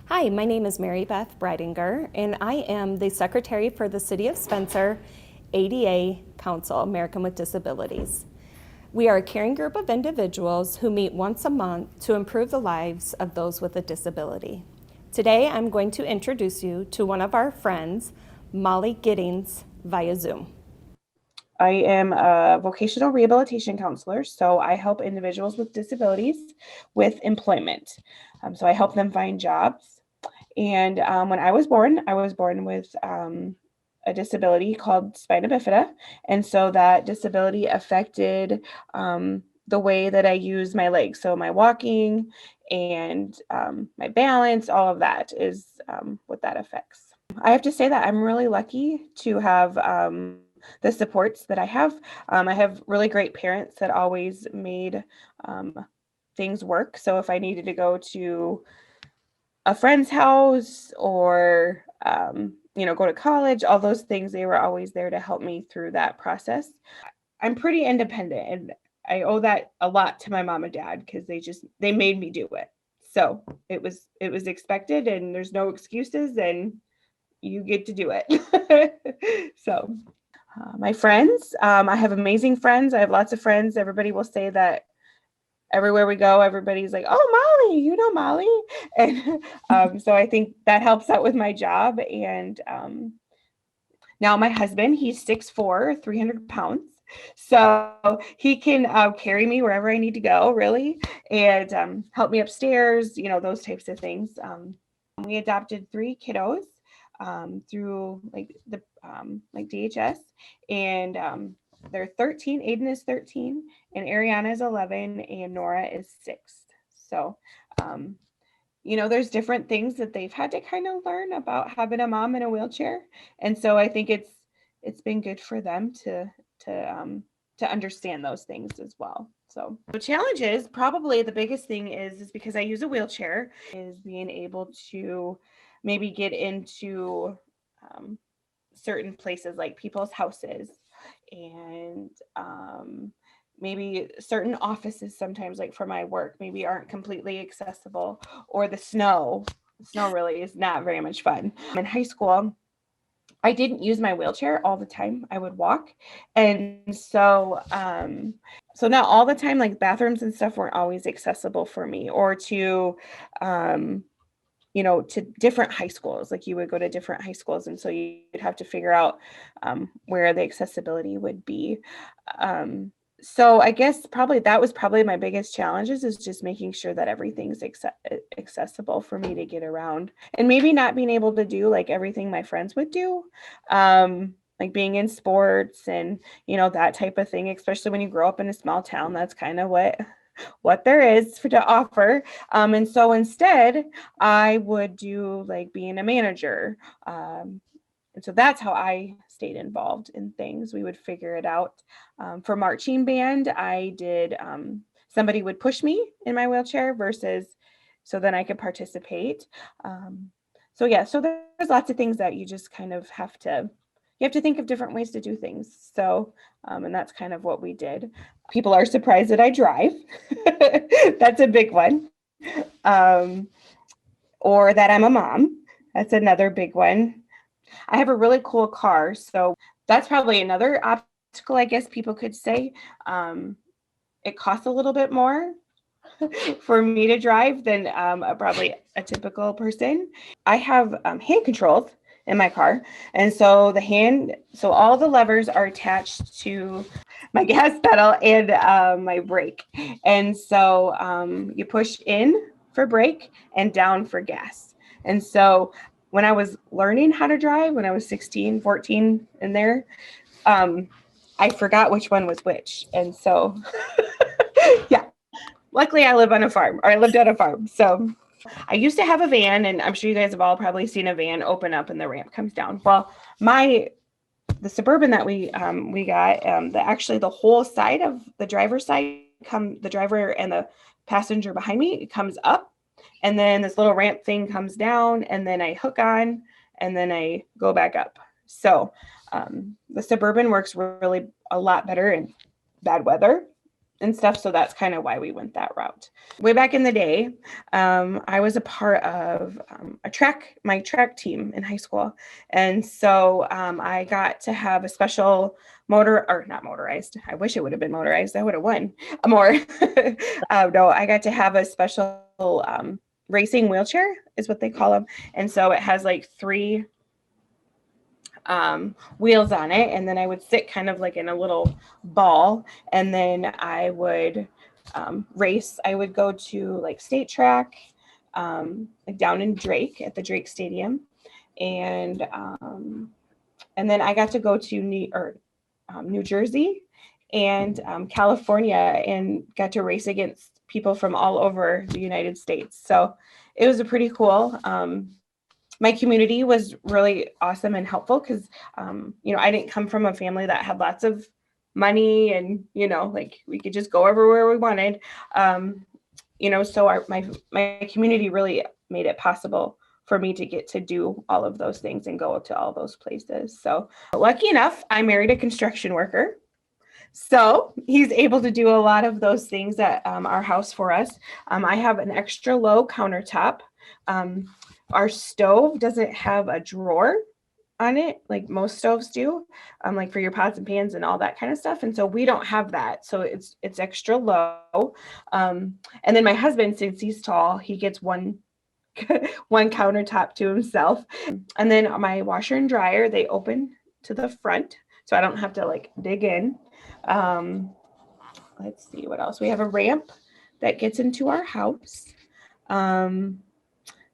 Hi, my name is Mary Beth Breidinger, and I am the Secretary for the City of Spencer ADA Council, American with Disabilities. We are a caring group of individuals who meet once a month to improve the lives of those with a disability. Today, I'm going to introduce you to one of our friends, Molly Giddings, via Zoom. I am a vocational rehabilitation counselor, so I help individuals with disabilities with employment. So I help them find jobs. And when I was born with a disability called spina bifida. And so that disability affected the way that I use my legs. So my walking and my balance, all of that is what that affects. I have to say that I'm really lucky to have the supports that I have. I have really great parents that always made things work. So if I needed to go to a friend's house or go to college, all those things, they were always there to help me through that process. I'm pretty independent, and I owe that a lot to my mom and dad because they made me do it. So it was expected, and there's no excuses, and you get to do it. So my friends, I have amazing friends. I have lots of friends. Everybody will say that everywhere we go, everybody's like, "Oh, Molly, you know Molly," and so I think that helps out with my job. And now my husband, he's 6'4", 300 pounds, so he can carry me wherever I need to go, really, and help me upstairs. Those types of things. We adopted 3 kiddos through like DHS, and they're 13. Aiden is 13, and Ariana is 11, and Nora is 6. So, there's different things that they've had to kind of learn about having a mom in a wheelchair, and so I think it's been good for them to understand those things as well. So the challenges, probably the biggest thing is because I use a wheelchair, is being able to maybe get into certain places like people's houses, and maybe certain offices sometimes, like for my work, maybe aren't completely accessible, or the snow really is not very much fun. In high school, I didn't use my wheelchair all the time. I would walk. And so not all the time, like bathrooms and stuff weren't always accessible for me, or to different high schools. Like you would go to different high schools, and so you'd have to figure out where the accessibility would be. So I guess that was probably my biggest challenges, is just making sure that everything's accessible for me to get around, and maybe not being able to do like everything my friends would do. Like being in sports and that type of thing, especially when you grow up in a small town. That's kind of what there is to offer. And so instead, I would do like being a manager. And so that's how I stayed involved in things. We would figure it out. For marching band, I did, somebody would push me in my wheelchair versus so then I could participate. So there's lots of things that you just kind of you have to think of different ways to do things. So, and that's kind of what we did. People are surprised that I drive. That's a big one. Um, or that I'm a mom. That's another big one. I have a really cool car. So that's probably another obstacle, I guess people could say. It costs a little bit more for me to drive than probably a typical person. I have hand controls in my car, and so all the levers are attached to my gas pedal and my brake, and so you push in for brake and down for gas. And so when I was learning how to drive, when I was 16, 14 in there, I forgot which one was which, and so yeah. Luckily, I live on a farm, or I lived on a farm. So I used to have a van, and I'm sure you guys have all probably seen a van open up and the ramp comes down. Well, the Suburban that we got, actually the whole side of the driver's side, the driver and the passenger behind me, it comes up, and then this little ramp thing comes down, and then I hook on, and then I go back up. So the Suburban works really a lot better in bad weather. and stuff. So that's kind of why we went that route. Way back in the day, I was a part of my track team in high school. And so I got to have a special not motorized. I wish it would have been motorized. I would have won more. No, I got to have a special racing wheelchair is what they call them. And so it has like 3 wheels on it, and then I would sit kind of like in a little ball, and then I would race. I would go to like state track, like down in Drake at the Drake Stadium, and then I got to go to New Jersey and California, and got to race against people from all over the United States. So it was a pretty cool. My community was really awesome and helpful because, I didn't come from a family that had lots of money and, like we could just go everywhere we wanted. So my community really made it possible for me to get to do all of those things and go to all those places. So lucky enough, I married a construction worker. So he's able to do a lot of those things at our house for us. I have an extra low countertop. Our stove doesn't have a drawer on it like most stoves do, like for your pots and pans and all that kind of stuff. And so we don't have that. So it's extra low. And then my husband, since he's tall, he gets one countertop to himself. And then my washer and dryer, they open to the front, so I don't have to like dig in. Let's see what else. We have a ramp that gets into our house.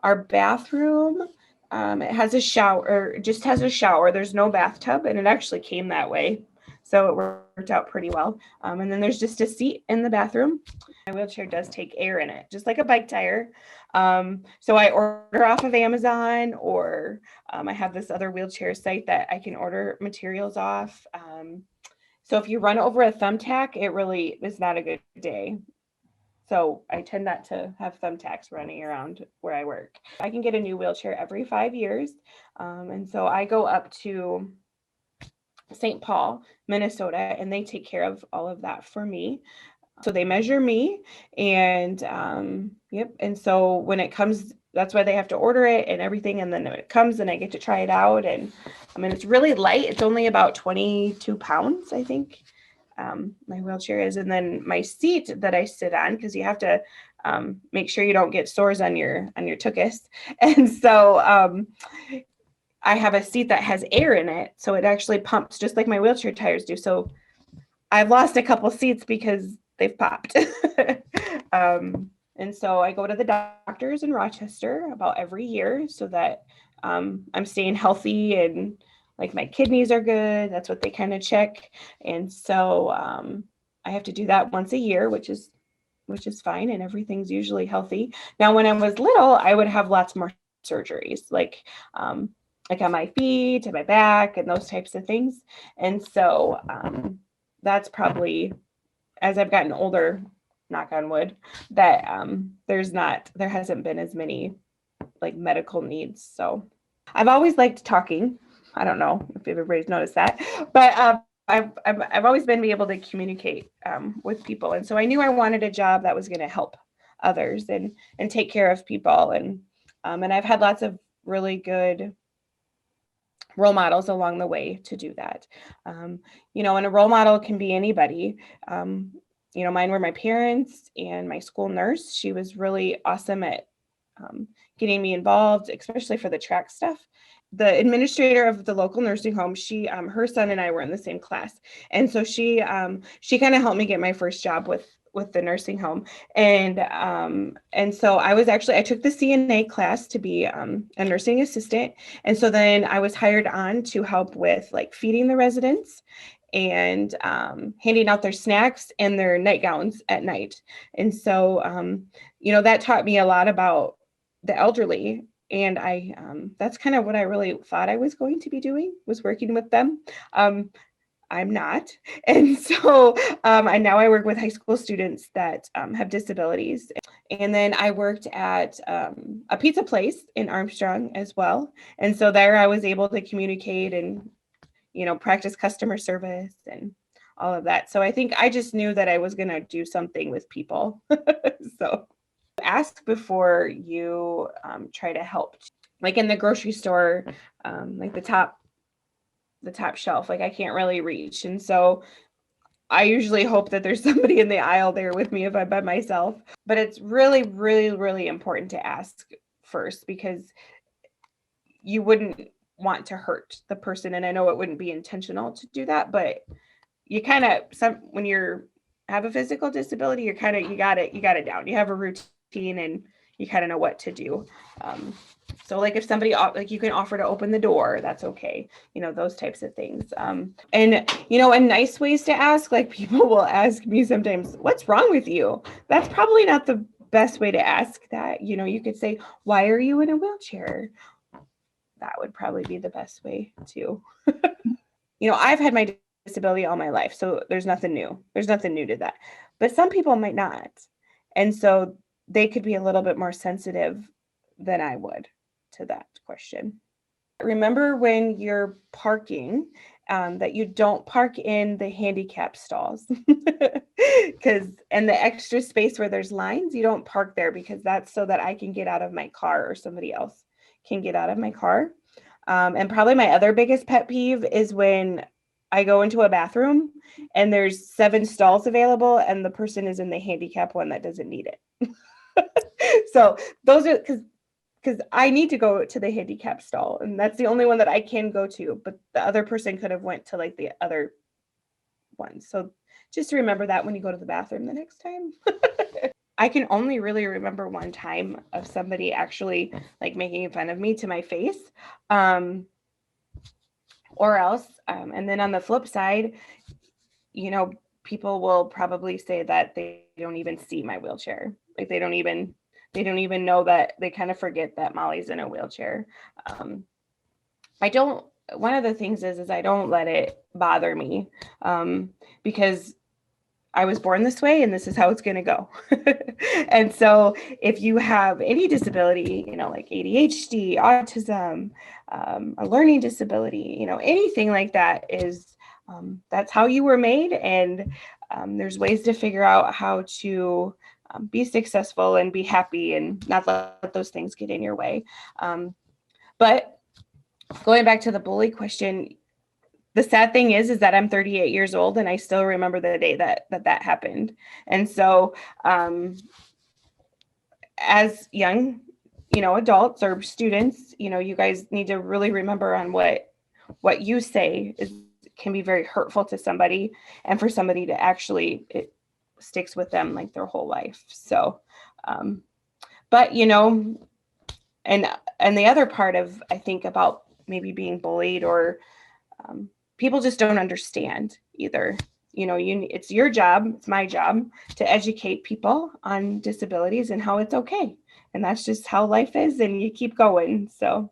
Our bathroom, it has a shower, it just has a shower. There's no bathtub, and it actually came that way. So it worked out pretty well. And then there's just a seat in the bathroom. My wheelchair does take air in it, just like a bike tire. So I order off of Amazon, or I have this other wheelchair site that I can order materials off. So if you run over a thumbtack, it really is not a good day. So I tend not to have thumbtacks running around where I work. I can get a new wheelchair every 5 years. And so I go up to St. Paul, Minnesota, and they take care of all of that for me. So they measure me, and yep. And so when it comes, that's why they have to order it and everything. And then when it comes, and I get to try it out. And I mean, it's really light. It's only about 22 pounds, I think. My wheelchair is. And then my seat that I sit on, because you have to make sure you don't get sores on your tuchus. And so I have a seat that has air in it, so it actually pumps just like my wheelchair tires do. So I've lost a couple seats because they've popped. And so I go to the doctors in Rochester about every year, so that I'm staying healthy, and like my kidneys are good. That's what they kind of check. And so I have to do that once a year, which is fine, and everything's usually healthy. Now, when I was little, I would have lots more surgeries, like on my feet and my back and those types of things. And so that's probably, as I've gotten older, knock on wood, that there hasn't been as many like medical needs. So I've always liked talking. I don't know if everybody's noticed that, but I've always been able to communicate with people. And so I knew I wanted a job that was going to help others and take care of people. And I've had lots of really good role models along the way to do that. And a role model can be anybody. Mine were my parents and my school nurse. She was really awesome at getting me involved, especially for the track stuff. The administrator of the local nursing home, her son and I were in the same class. And so she kind of helped me get my first job with the nursing home. And so I took the CNA class to be a nursing assistant. And so then I was hired on to help with like feeding the residents and handing out their snacks and their nightgowns at night. And so, that taught me a lot about the elderly. And that's kind of what I really thought I was going to be doing, was working with them. I'm not. And so now I work with high school students that have disabilities. And then I worked at a pizza place in Armstrong as well. And so there I was able to communicate and, practice customer service and all of that. So I think I just knew that I was going to do something with people. So ask before you try to help. Like in the grocery store, like the top shelf, like I can't really reach. And so I usually hope that there's somebody in the aisle there with me if I'm by myself. But it's really, really, really important to ask first, because you wouldn't want to hurt the person. And I know it wouldn't be intentional to do that, but you kind of, when you're have a physical disability, you got it down. You have a routine and you kind of know what to do. So like if somebody, like you can offer to open the door, that's okay. Those types of things. And nice ways to ask, like people will ask me sometimes, what's wrong with you? That's probably not the best way to ask that. You could say, why are you in a wheelchair? That would probably be the best way to, I've had my disability all my life, so there's nothing new to that, but some people might not, and so they could be a little bit more sensitive than I would to that question. Remember when you're parking, that you don't park in the handicap stalls, and the extra space where there's lines, you don't park there, because that's so that I can get out of my car or somebody else can get out of my car. And probably my other biggest pet peeve is when I go into a bathroom and there's 7 stalls available and the person is in the handicap one that doesn't need it. So those are because I need to go to the handicap stall, and that's the only one that I can go to, but the other person could have went to like the other one. So just remember that when you go to the bathroom the next time. I can only really remember one time of somebody actually like making fun of me to my face, or else. And then on the flip side, people will probably say that they don't even see my wheelchair. Like they don't even know that, they kind of forget that Molly's in a wheelchair. One of the things is I don't let it bother me, because I was born this way and this is how it's going to go. And so if you have any disability, like ADHD, autism, a learning disability, anything like that, is that's how you were made. And there's ways to figure out how to be successful and be happy and not let those things get in your way. But going back to the bully question, the sad thing is that I'm 38 years old and I still remember the day that happened. And so as young, adults or students, you guys need to really remember on what you say can be very hurtful to somebody, and for somebody to actually, it sticks with them like their whole life. So, but, and the other part of, I think, about maybe being bullied, or people just don't understand either. It's your job, it's my job to educate people on disabilities and how it's okay. And that's just how life is, and you keep going. So